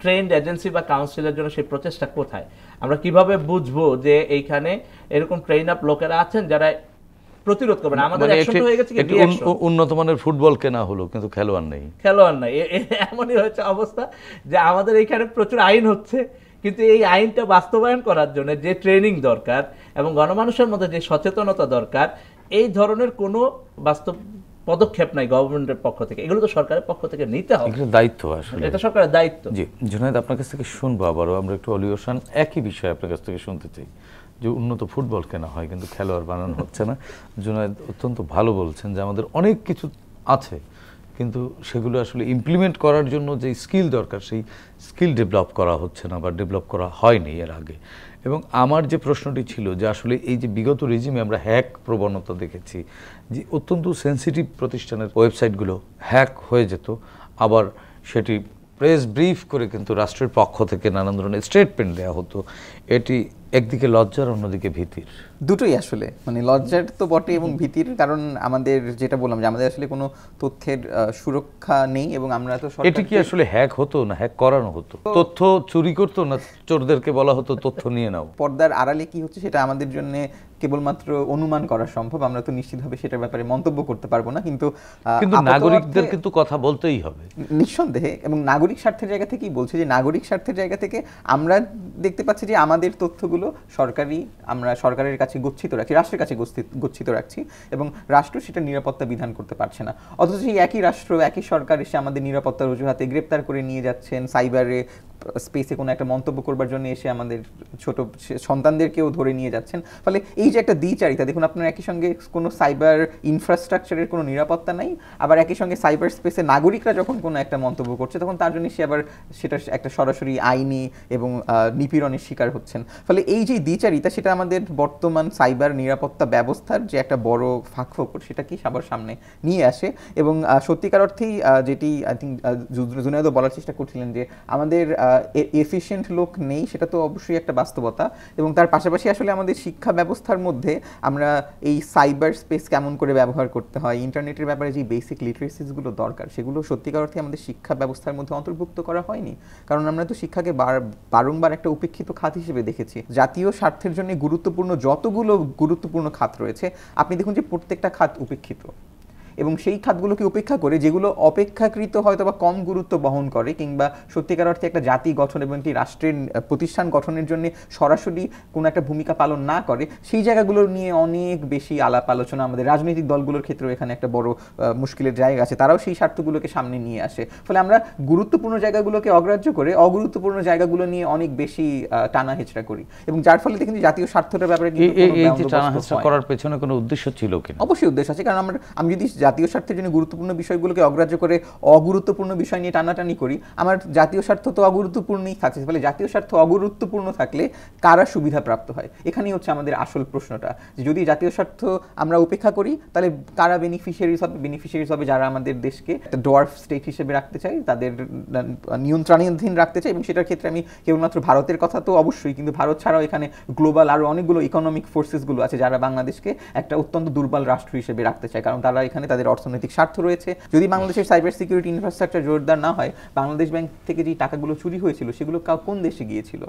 ট্রেন্ড এজেন্সি বা কাউন্সিলের জন্য সেই প্রচেষ্টা কোথায়? আমরা কিভাবে বুঝবো যে এইখানে এরকম ট্রেন আপ লোকেরা আছেন যারা প্রতিরোধ করবে না? আমাদের অ্যাকশন হয়ে গেছে কি উন্নত মানের ফুটবল কেনা হলো, কিন্তু খেলোয়াড় নেই। এমনই হয়েছে অবস্থা যে আমাদের এইখানে প্রচুর আইন হচ্ছে, কিন্তু এই আইনটা বাস্তবায়ন করার জন্য যে ট্রেনিং দরকার এবং গণমানুষের মধ্যে যে সচেতনতা দরকার, এই ধরনের কোনো বাস্তব পদক্ষেপ নাই গভর্নমেন্টের পক্ষ থেকে। এগুলো তো সরকারের পক্ষ থেকে নিতে হবে, দায়িত্ব, আসলে এটা সরকারের দায়িত্ব। জি, জুনায়েদ, আপনার কাছ থেকে শুনবো আবারও আমরা একটু অলিওশান একই বিষয় আপনার কাছ থেকে শুনতে চাই, যে উন্নত ফুটবল কেনা হয় কিন্তু খেলোয়াড় বানানো হচ্ছে না। জুনায়েদ অত্যন্ত ভালো বলছেন যে আমাদের অনেক কিছু আছে, কিন্তু সেগুলো আসলে ইমপ্লিমেন্ট করার জন্য যে স্কিল দরকার, সেই স্কিল ডেভেলপ করা হচ্ছে না বা ডেভেলপ করা হয়নি এর আগে। এবং আমার যে প্রশ্নটি ছিল যে আসলে এই যে বিগত রেজিমে আমরা হ্যাক প্রবণতা দেখেছি, যে অত্যন্ত সেন্সিটিভ প্রতিষ্ঠানের ওয়েবসাইটগুলো হ্যাক হয়ে যেত, আবার সেটি প্রেস ব্রিফ করে কিন্তু রাষ্ট্রের পক্ষ থেকে নানান ধরনের স্টেটমেন্ট দেওয়া হতো। এটি একদিকে লজ্জার, অন্যদিকে ভীতির। দুটোই আসলে, মানে লজ্জার তো বটে এবং ভীতির, কারণ আমাদের যেটা বললাম যে আমাদের আসলে কোনো তথ্যের সুরক্ষা নেই, এবং আমরা তো এটি কি আসলে হ্যাক হতো না হ্যাক করানো হতো? তথ্য চুরি করতো না চোরদেরকে বলা হতো তথ্য নিয়ে নাও? পর্দার আড়ালে কি হচ্ছে সেটা আমাদের জন্য কেবলমাত্র অনুমান করা সম্ভব, আমরা তো নিশ্চিতভাবে সেটার ব্যাপারে মন্তব্য করতে পারবো না। কিন্তু নাগরিকদের কিন্তু কথা বলতেই হবে নিঃসন্দেহে, এবং নাগরিক স্বার্থের জায়গা থেকেই বলছে যে নাগরিক স্বার্থের জায়গা থেকে আমরা দেখতে পাচ্ছি যে আমাদের তথ্যগুলো হলো আমরা সরকারের কাছে গচ্ছিত রাখছি, রাষ্ট্রের কাছে গচ্ছিত রাখছি, এবং রাষ্ট্র সেটা নিরাপত্তা বিধান করতে পারছে না। অথচ সেই একই রাষ্ট্র, একই সরকার এসে আমাদের নিরাপত্তার অজুহাতে গ্রেপ্তার করে নিয়ে যাচ্ছেন, সাইবারে স্পেসে কোনো একটা মন্তব্য করবার জন্য এসে আমাদের ছোট সন্তানদেরকেও ধরে নিয়ে যাচ্ছেন। ফলে এই যে একটা দ্বিচারিতা, দেখুন আপনার একই সঙ্গে কোনো সাইবার ইনফ্রাস্ট্রাকচারের কোনো নিরাপত্তা নাই, আবার একই সঙ্গে সাইবার স্পেসে নাগরিকরা যখন কোনো একটা মন্তব্য করছে তখন তার জন্য সে আবার সেটা একটা সরাসরি আইনি এবং নিপীড়নের শিকার হচ্ছেন। ফলে এই যে দ্বিচারিতা, সেটা আমাদের বর্তমান সাইবার নিরাপত্তা ব্যবস্থার যে একটা বড় ফাঁকফোকর, সেটাকে সবার সামনে নিয়ে আসে। এবং সত্যিকার অর্থেই যেটি আই থিঙ্ক জুনায়েদও বলার চেষ্টা করছিলেন যে আমাদের এফিশিয়েন্ট লোক নেই, সেটা তো অবশ্যই একটা বাস্তবতা। এবং তার পাশাপাশি আসলে আমাদের শিক্ষা ব্যবস্থার মধ্যে আমরা এই সাইবার স্পেস কেমন করে ব্যবহার করতে হয়, ইন্টারনেটের ব্যাপারে যে বেসিক লিটারেসিসগুলো দরকার, সেগুলো সত্যিকার অর্থে আমাদের শিক্ষা ব্যবস্থার মধ্যে অন্তর্ভুক্ত করা হয়নি। কারণ আমরা তো শিক্ষাকে বারংবার একটা উপেক্ষিত খাত হিসেবে দেখেছি। জাতীয় স্বার্থের জন্য গুরুত্বপূর্ণ যতগুলো গুরুত্বপূর্ণ খাত রয়েছে, আপনি দেখুন যে প্রত্যেকটা খাত উপেক্ষিত, এবং সেই খাতগুলোকে উপেক্ষা করে যেগুলো অপেক্ষাকৃত হয়তো বা কম গুরুত্ব বহন করে, কিংবা সত্যিকার অর্থে একটা জাতি গঠন এবং একটি রাষ্ট্রের প্রতিষ্ঠান গঠনের জন্য সরাসরি কোনো একটা ভূমিকা পালন না করে, সেই জায়গাগুলো নিয়ে অনেক বেশি আলাপ আলোচনা আমাদের রাজনৈতিক দলগুলোর ক্ষেত্রেও এখানে একটা বড় মুশকিলের জায়গা আছে। তারাও সেই স্বার্থগুলোকে সামনে নিয়ে আসে। ফলে আমরা গুরুত্বপূর্ণ জায়গাগুলোকে অগ্রাহ্য করে অগুরুত্বপূর্ণ জায়গাগুলো নিয়ে অনেক বেশি টানা হেঁচড়া করি, এবং যার ফলে দেখুন জাতীয় স্বার্থটার ব্যাপারে করার পেছনে কোনো উদ্দেশ্য ছিল কিনা? অবশ্যই উদ্দেশ্য আছে। কারণ আমি যদি জাতীয় স্বার্থের জন্য গুরুত্বপূর্ণ বিষয়গুলোকে অগ্রাহ্য করে অগুরুত্বপূর্ণ বিষয় নিয়ে টানাটানি করি, আমার জাতীয় স্বার্থ তো অগুরুত্বপূর্ণই থাকছে। ফলে জাতীয় স্বার্থ অগুরুত্বপূর্ণ থাকলে কারা সুবিধা প্রাপ্ত হয়, এখানেই হচ্ছে আমাদের আসল প্রশ্নটা। যে যদি জাতীয় স্বার্থ আমরা উপেক্ষা করি, তাহলে কারা বেনিফিশিয়ারিজ হবে? যারা আমাদের দেশকে একটা ডোয়ার্ফ স্টেট হিসেবে রাখতে চায়, তাদের নিয়ন্ত্রণাধীন রাখতে চায়। এবং সেটার ক্ষেত্রে আমি কেবলমাত্র ভারতের কথা তো অবশ্যই, কিন্তু ভারত ছাড়াও এখানে গ্লোবাল আরও অনেকগুলো ইকোনমিক ফোর্সেসগুলো আছে যারা বাংলাদেশকে একটা অত্যন্ত দুর্বল রাষ্ট্র হিসেবে রাখতে চায়। কারণ তারা এখানে তাদের অর্থনৈতিক স্বার্থ রয়েছে। যদি বাংলাদেশের সাইবার সিকিউরিটি ইনফ্রাস্ট্রাকচার জোরদার না হয়, বাংলাদেশ ব্যাংক থেকে যে টাকাগুলো চুরি হয়েছিল সেগুলো কোন দেশে গিয়েছিল?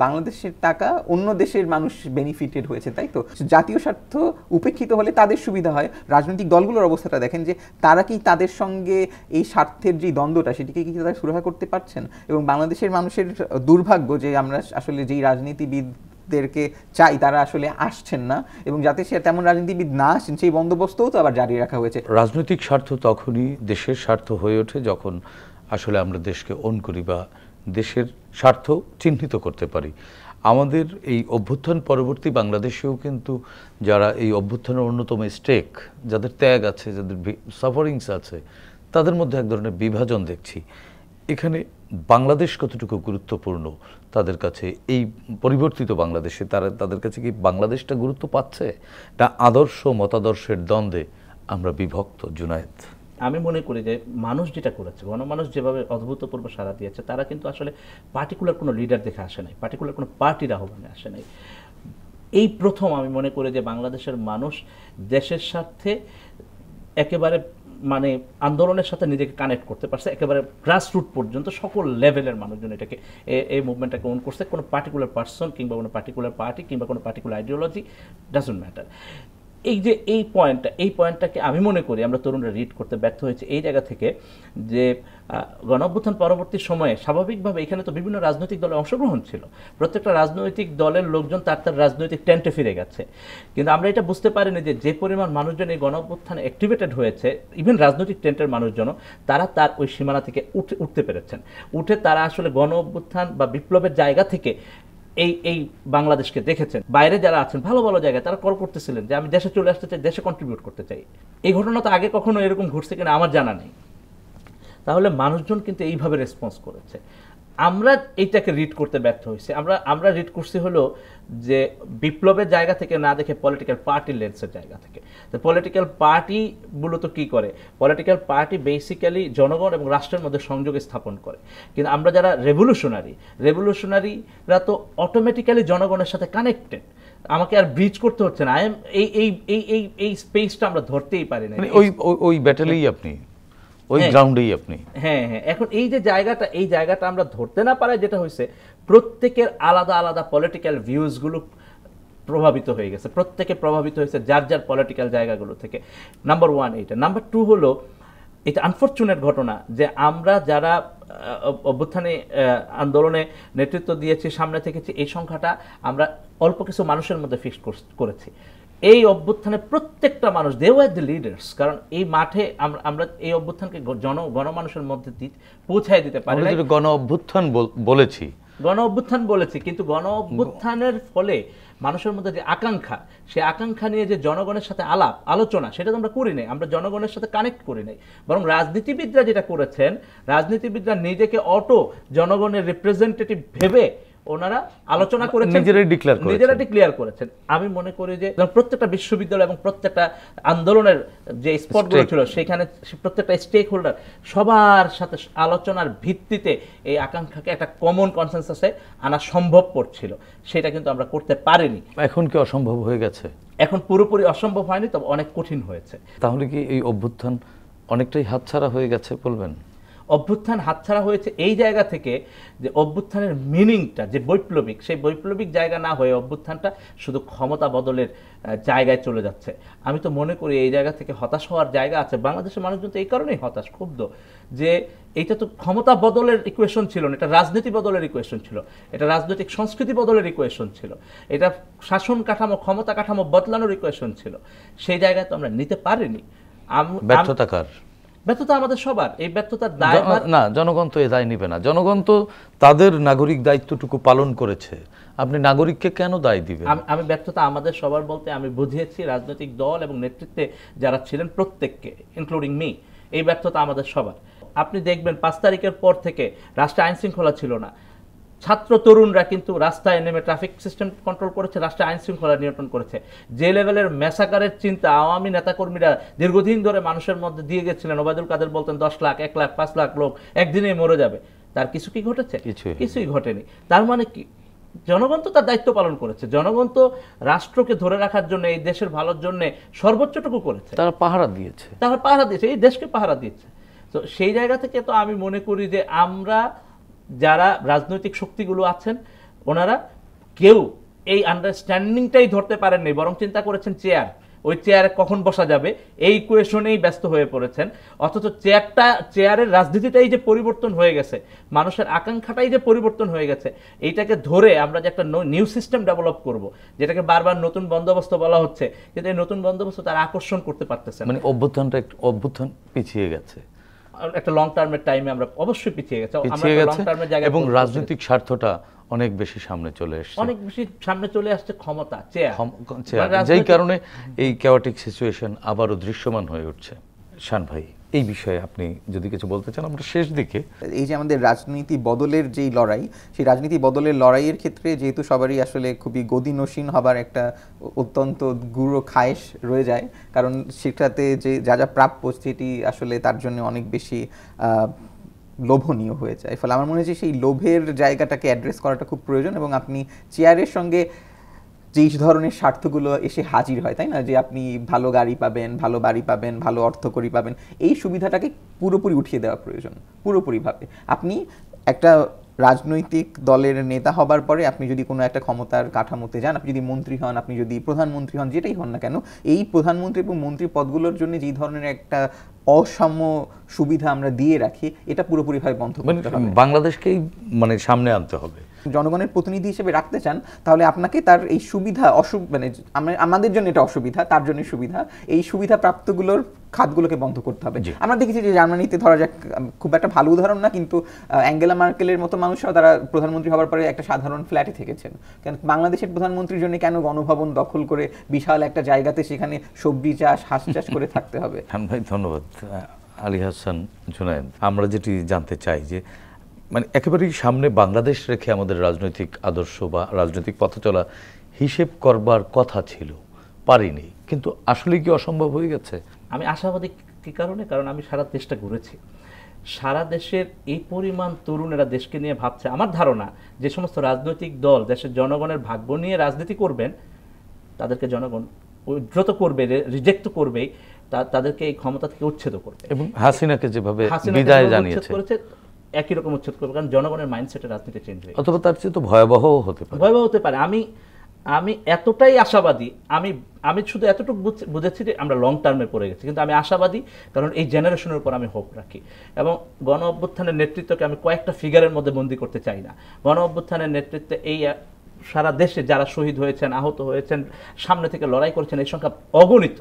বাংলাদেশের টাকা অন্য দেশের মানুষ বেনিফিটেড হয়েছে, তাই তো? জাতীয় স্বার্থ উপেক্ষিত হলে তাদের সুবিধা হয়। রাজনৈতিক দলগুলোর অবস্থাটা দেখেন যে তারা কি তাদের সঙ্গে এই স্বার্থের যে দ্বন্দ্বটা, সেটিকে কি তারা সুরাহা করতে পারছেন? এবং বাংলাদেশের মানুষের দুর্ভাগ্য যে আমরা আসলে যেই রাজনীতিবিদদেরকে চাই তারা আসলে আসছেন না, এবং যাতে সে তেমন রাজনীতিবিদ না আসেন সেই বন্দোবস্তও তো আবার জারি রাখা হয়েছে। রাজনৈতিক স্বার্থ তখনই দেশের স্বার্থ হয়ে ওঠে যখন আসলে আমরা দেশকে ওন করি বা দেশের স্বার্থ চিহ্নিত করতে পারি। আমাদের এই অভ্যুত্থান পরবর্তী বাংলাদেশেও কিন্তু যারা এই অভ্যুত্থানের অন্যতম স্টেক, যাদের ত্যাগ আছে, যাদের সাফারিংস আছে, তাদের মধ্যে এক ধরনের বিভাজন দেখছি। এখানে বাংলাদেশ কতটুকু গুরুত্বপূর্ণ তাদের কাছে, এই পরিবর্তিত বাংলাদেশে তাদের কাছে কি বাংলাদেশটা গুরুত্ব পাচ্ছে? না আদর্শ মতাদর্শের দ্বন্দ্বে আমরা বিভক্ত? জুনায়েদ, আমি মনে করি যে মানুষ যেটা করেছে, গণমানুষ যেভাবে অভূতপূর্ব সাড়া দিয়েছে, তারা কিন্তু আসলে পার্টিকুলার কোনো লিডার দেখে আসে নাই, পার্টিকুলার কোনো পার্টির আহ্বানে আসে নাই। এই প্রথম আমি মনে করি যে বাংলাদেশের মানুষ দেশের স্বার্থে একেবারে মানে আন্দোলনের সাথে নিজেকে কানেক্ট করতে পারছে, একেবারে গ্রাসরুট পর্যন্ত সকল লেভেলের মানুষজন এটাকে এই মুভমেন্টটাকে ওন করছে। কোনো পার্টিকুলার পার্সন কিংবা কোনো পার্টিকুলার পার্টি কিংবা কোনো পার্টিকুলার আইডিওলজি ডাজন্ট ম্যাটার। এই যে এই পয়েন্টটাকে আমি মনে করি আমরা তরুণরা রিড করতে ব্যর্থ হয়েছে এই জায়গা থেকে, যে গণঅভ্যুত্থান পরবর্তী সময়ে স্বাভাবিকভাবে এখানে তো বিভিন্ন রাজনৈতিক দলের অংশগ্রহণ ছিল, প্রত্যেকটা রাজনৈতিক দলের লোকজন তার রাজনৈতিক টেন্টে ফিরে গেছে, কিন্তু আমরা এটা বুঝতে পারিনি যে পরিমাণ মানুষজন এই গণঅভ্যুত্থানে অ্যাক্টিভেটেড হয়েছে, ইভেন রাজনৈতিক টেন্টের মানুষজনও তারা তার ওই সীমানা থেকে উঠতে পেরেছেন, উঠে তারা আসলে গণঅভ্যুত্থান বা বিপ্লবের জায়গা থেকে এই বাংলাদেশকে দেখেছেন। বাইরে যারা আছেন ভালো ভালো জায়গায় তারা কল করতেছিলেন যে আমি দেশে চলে আসতে চাই, দেশে কন্ট্রিবিউট করতে চাই। এই ঘটনা তো আগে কখনো এরকম ঘটছে কিনা আমার জানা নেই। তাহলে মানুষজন কিন্তু এইভাবে রেসপন্স করেছে। আমরা এইটাকে রিড করতে ব্যর্থ হয়েছি। আমরা রিড করছি হলো যে বিপ্লবের জায়গা থেকে না দেখে পলিটিক্যাল পার্টি লেন্সের জায়গা থেকে। তো পলিটিক্যাল পার্টি মূলত কী করে? পলিটিক্যাল পার্টি বেসিক্যালি জনগণ এবং রাষ্ট্রের মধ্যে সংযোগ স্থাপন করে, কিন্তু আমরা যারা রেভলিউশনারিরা তো অটোমেটিক্যালি জনগণের সাথে কানেক্টেড, আমাকে আর ব্রিজ করতে হচ্ছে না। এই স্পেসটা আমরা ধরতেই পারি না, ওই ব্যাটেলেই আপনি ওই গ্রাউন্ডেই আপনি। হ্যাঁ, এখন এই যে জায়গাটা আমরা ধরতে না পারায় যেটা হয়েছে, প্রত্যেকের আলাদা আলাদা পলিটিক্যাল ভিউজগুলো প্রভাবিত হয়ে গেছে, প্রত্যেকে প্রভাবিত হয়েছে যার যার পলিটিক্যাল জায়গাগুলো থেকে। নাম্বার ওয়ান এইটা। নাম্বার টু হলো এটা আনফরচুনেট ঘটনা যে আমরা যারা অভ্যুত্থানে আন্দোলনে নেতৃত্ব দিয়েছি, সামনে থেকেছি, এই সংখ্যাটা আমরা অল্প কিছু মানুষের মধ্যে ফিক্সড করেছি। এই অভ্যুত্থানে প্রত্যেকটা মানুষ, দে ওয়ার দ্য লিডার্স, কারণ এই মাঠে আমরা এই অভ্যুত্থানকে গণমানুষের মধ্যে পৌঁছায় দিতে পারি। গণ অভ্যুত্থান বলেছি, গণ অভ্যুত্থান বলেছি, কিন্তু গণ অভ্যুত্থানের ফলে মানুষের মধ্যে যে আকাঙ্ক্ষা, সেই আকাঙ্ক্ষা নিয়ে যে জনগণের সাথে আলোচনা, সেটা তো আমরা করি নাই, আমরা জনগণের সাথে কানেক্ট করি নাই। বরং রাজনীতিবিদরা যেটা করেছেন, রাজনীতিবিদরা নিজেকে জনগণের রিপ্রেজেন্টেটিভ ভেবে ওনারা আলোচনা করেছেন, নিজেরা ডিক্লেয়ার করেছেন। আমি মনে করি যে প্রত্যেকটা বিশ্ববিদ্যালয় এবং প্রত্যেকটা আন্দোলনের যে স্পটগুলো ছিল, সেখানে প্রত্যেকটা স্টেক হোল্ডার সবার সাথে আলোচনার ভিত্তিতে এই আকাঙ্ক্ষাকে একটা কমন কনসেনসাসে আনা সম্ভব ছিল। সেটা কিন্তু আমরা করতে পারিনি। এখন কি অসম্ভব হয়ে গেছে? এখন পুরোপুরি অসম্ভব হয়নি, তবে অনেক কঠিন হয়েছে। তাহলে কি এই অভ্যুত্থান অনেকটাই হাতছাড়া হয়ে গেছে বলবেন? অভ্যুত্থান হাতছাড়া হয়েছে এই জায়গা থেকে যে অভ্যুত্থানের মিনিংটা যে বৈপ্লবিক, সেই বৈপ্লবিক জায়গা না হয়ে অভ্যুত্থানটা শুধু ক্ষমতা বদলের জায়গায় চলে যাচ্ছে। আমি তো মনে করি এই জায়গা থেকে হতাশ হওয়ার জায়গা আছে। বাংলাদেশের মানুষজন তো এই কারণেই হতাশ, ক্ষুব্ধ, যে এইটা তো ক্ষমতা বদলের ইকুয়েশন ছিল না, এটা রাজনীতি বদলের ইকুয়েশন ছিল, এটা রাজনৈতিক সংস্কৃতি বদলের ইকুয়েশন ছিল, এটা শাসন কাঠামো, ক্ষমতা কাঠামো বদলানোর ইকুয়েশন ছিল। সেই জায়গায় তো আমরা নিতে পারিনি। ব্যর্থতা আমাদের সবার। এই ব্যর্থতার দায় না, জনগণ তো এ দায় নিবে না। জনগণ তো তাদের নাগরিক দায়িত্বটুকু পালন করেছে, আপনি নাগরিককে কেন দায় দিবেন? আমি ব্যর্থতা আমাদের সবার বলতে আমি বুঝিয়েছি রাজনৈতিক দল এবং নেতৃত্বে যারা ছিলেন প্রত্যেককে, ইনক্লুডিং মি। এই ব্যর্থতা আমাদের সবার। আপনি দেখবেন 5 তারিখের পর থেকে রাষ্ট্রে আইন শৃঙ্খলা ছিল না, ছাত্র তরুণরা কিন্তু রাস্তায় নেমে ট্রাফিক সিস্টেম কন্ট্রোল করেছে, রাষ্ট্রে আইন শৃঙ্খলা নিয়ন্ত্রণ করেছে। যে লেভেলের ম্যাসাকারের চিন্তা আওয়ামী নেতাকর্মীরা দীর্ঘদিন ধরে মানুষের মধ্যে দিয়ে গেছিলেন, ওবায়দুল কাদের বলতেন 10 লাখ, 1 লাখ, 5 লাখ লোক একদিনেই মরে যাবে, তার কিছু কি ঘটেছে? কিছুই ঘটেনি। তার মানে কি? জনগণ তো তার দায়িত্ব পালন করেছে, জনগণ তো রাষ্ট্রকে ধরে রাখার জন্য, এই দেশের ভালোর জন্য সর্বোচ্চটুকু করেছে। তারা পাহারা দিয়েছে, এই দেশকে পাহারা দিয়েছে। তো সেই জায়গা থেকে তো আমি মনে করি যে আমরা যারা রাজনৈতিক শক্তিগুলো আছেন, ওনারা কেউ এই আন্ডারস্ট্যান্ডিংটাই ধরতে পারেননি, বরং চিন্তা করেছেন চেয়ার, ওই চেয়ারে কখন বসা যাবে এই ইকুয়েশনেই ব্যস্ত হয়ে পড়েছেন। অথচ চেয়ারের রাজনীতিটাই যে পরিবর্তন হয়ে গেছে, মানুষের আকাঙ্ক্ষাটাই যে পরিবর্তন হয়ে গেছে, এইটাকে ধরে আমরা যে একটা নিউ সিস্টেম ডেভেলপ করব, যেটাকে বারবার নতুন বন্দোবস্ত বলা হচ্ছে, কিন্তু এই নতুন বন্দোবস্ত তারা আকর্ষণ করতে পারতেছে। মানে অভ্যুত্থান পিছিয়ে গেছে, একটা লং টার্মের টাইমে আমরা অবশ্যই পিছিয়ে গেছে, এবং রাজনৈতিক স্বার্থটা অনেক বেশি সামনে চলে এসেছে, অনেক বেশি সামনে চলে আসছে ক্ষমতা, চেয়ার, যেই কারণে এই ক্যাওটিক সিচুয়েশন আবারও দৃশ্যমান হয়ে উঠছে। শান ভাই, এই বিষয়ে আপনি যদি কিছু বলতে চান। আমরা শেষ দিকে এই যে আমাদের রাজনীতি বদলের যেই লড়াই, সেই রাজনীতি বদলের লড়াইয়ের ক্ষেত্রে যেহেতু সবারই আসলে খুবই গদিনসীন হবার একটা অত্যন্ত গূঢ় খায়েশ রয়ে যায়, কারণ সেটাতে যে যা যা প্রাপ্য সেটি আসলে তার জন্য অনেক বেশি লোভনীয় হয়ে যায়। ফলে আমার মনে হয় যে সেই লোভের জায়গাটাকে অ্যাড্রেস করাটা খুব প্রয়োজন, এবং আপনি চেয়ারের সঙ্গে যেই ধরনের স্বার্থগুলো এসে হাজির হয়, তাই না, যে আপনি ভালো গাড়ি পাবেন, ভালো বাড়ি পাবেন, ভালো অর্থকড়ি পাবেন, এই সুবিধাটাকে পুরোপুরি উঠিয়ে দেওয়া প্রয়োজন, পুরোপুরিভাবে। আপনি একটা রাজনৈতিক দলের নেতা হবার পরে আপনি যদি কোনো একটা ক্ষমতার কাঠামোতে যান, আপনি যদি মন্ত্রী হন, আপনি যদি প্রধানমন্ত্রী হন, যেটাই হন না কেন, এই প্রধানমন্ত্রী এবং মন্ত্রী পদগুলোর জন্য যেই ধরনের একটা অসাম্য সুবিধা আমরা দিয়ে রাখি, এটা পুরোপুরিভাবে বন্ধ করতে হবে। বাংলাদেশকেই সামনে আনতে হবে। জনগণের প্রতিনিধি হিসেবে রাখতে চান, তাহলে আপনাকে তার এই সুবিধা আমাদের জন্য এটা অসুবিধা, তার জন্য সুবিধা, এই সুবিধা প্রাপ্তগুলোর খাতগুলোকে বন্ধ করতে হবে। আমরা দেখেছি যে জার্মানিতে, ধরা যাক, খুব একটা ভালো উদাহরণ না, কিন্তু অ্যাঙ্গেলা মার্কেলের মতো মানুষরাও তারা প্রধানমন্ত্রী হওয়ার পরে একটা সাধারণ ফ্ল্যাটে থেকেছেন। কেন বাংলাদেশের প্রধানমন্ত্রীর জন্য কেন গণভবন দখল করে বিশাল একটা জায়গাতে সেখানে সবজি চাষ, হাঁস চাষ করে থাকতে হবে? ভাই ধন্যবাদ। আলী হাসান জুনায়েদ, আমরা যেটি জানতে চাই যে একেবারেই সামনে বাংলাদেশ রেখে আমাদের রাজনৈতিক আদর্শ বা রাজনৈতিক পথচলা হিসেব করবার কথা ছিল, পারিনি, কিন্তু আসলে কি অসম্ভব হয়ে গেছে? আমি আশাবাদী কি কারণে? কারণ আমি সারা দেশটা ঘুরেছি, সারা দেশের এই পরিমাণ তরুণেরা দেশকে নিয়ে ভাবছে। আমার ধারণা যে সমস্ত রাজনৈতিক দল দেশের জনগণের ভাগ্য নিয়ে রাজনীতি করবেন, তাদেরকে জনগণ উদ্ধৃত করবে, রিজেক্ট করবেই, তাদেরকে এই ক্ষমতা থেকে উচ্ছেদ করবে। এবং হাসিনাকে যেভাবে বিদায় জানিয়েছে, একই রকম উচ্ছেদ করবে, কারণ জনগণের মাইন্ডসেটে রাজনীতি চেঞ্জ হয়ে, অথবা তার চেয়ে তো ভয়াবহ হতে পারে। ভয়াবহ হতে পারে। আমি এতটাই আশাবাদী, আমি শুধু এতটুকু বুঝেছি যে আমরা লং টার্মে পড়ে গেছি, কিন্তু আমি আশাবাদী কারণ এই জেনারেশনের উপর আমি হোপ রাখি। এবং গণ অভ্যুত্থানের নেতৃত্বকে আমি কয়েকটা ফিগারের মধ্যে বন্দী করতে চাই না। গণ অভ্যুত্থানের নেতৃত্বে এই সারা দেশে যারা শহীদ হয়েছেন, আহত হয়েছেন, সামনে থেকে লড়াই করেছেন, এই সংখ্যা অগণিত।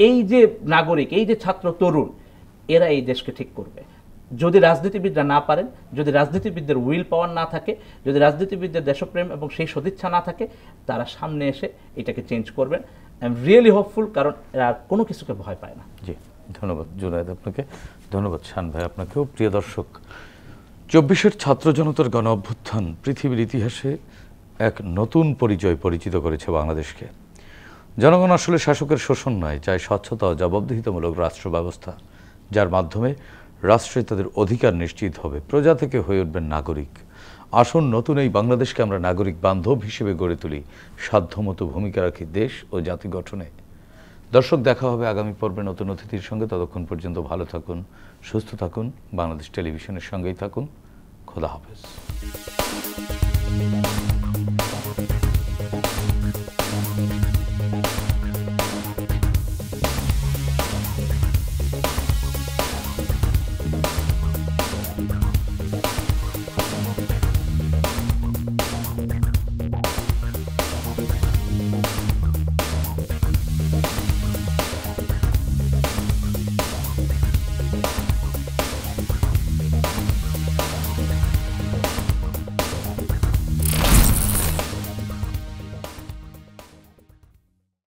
এই যে নাগরিক, এই যে ছাত্র তরুণ, এরা এই দেশকে ঠিক করবে। যদি রাজনীতিবিদরা না পারেন, যদি রাজনীতিবিদদের উইল পাওয়ার না থাকে, যদি রাজনীতিবিদদের দেশপ্রেম এবং সেই সদিচ্ছা না থাকে, তারা সামনে এসে এটাকে চেঞ্জ করবেন। আই এম রিয়েলি হোপফুল, কারণ এরা আর কোনো কিছুকে ভয় পায় না। জি, ধন্যবাদ জুনায়েদ আপনাকে, ধন্যবাদ শান ভাই আপনাকেও। প্রিয় দর্শক, 24-এর ছাত্র জনতার গণ অভ্যুত্থান পৃথিবীর ইতিহাসে এক নতুন পরিচিত করেছে বাংলাদেশকে। জনগণ আসলে শাসকের শোষণ নয়, চায় স্বচ্ছতা ও জবাবদিহিতামূলক রাষ্ট্র ব্যবস্থা, যার মাধ্যমে রাষ্ট্রে তাদের অধিকার নিশ্চিত হবে, প্রজা থেকে হয়ে উঠবেন নাগরিক। আসুন নতুন এই বাংলাদেশকে আমরা নাগরিক বান্ধব হিসেবে গড়ে তুলি, সাধ্যমতো ভূমিকা রাখি দেশ ও জাতি গঠনে। দর্শক, দেখা হবে আগামী পর্বে নতুন অতিথির সঙ্গে। ততক্ষণ পর্যন্ত ভালো থাকুন, সুস্থ থাকুন, বাংলাদেশ টেলিভিশনের সঙ্গেই থাকুন। খোদা হাফেজ।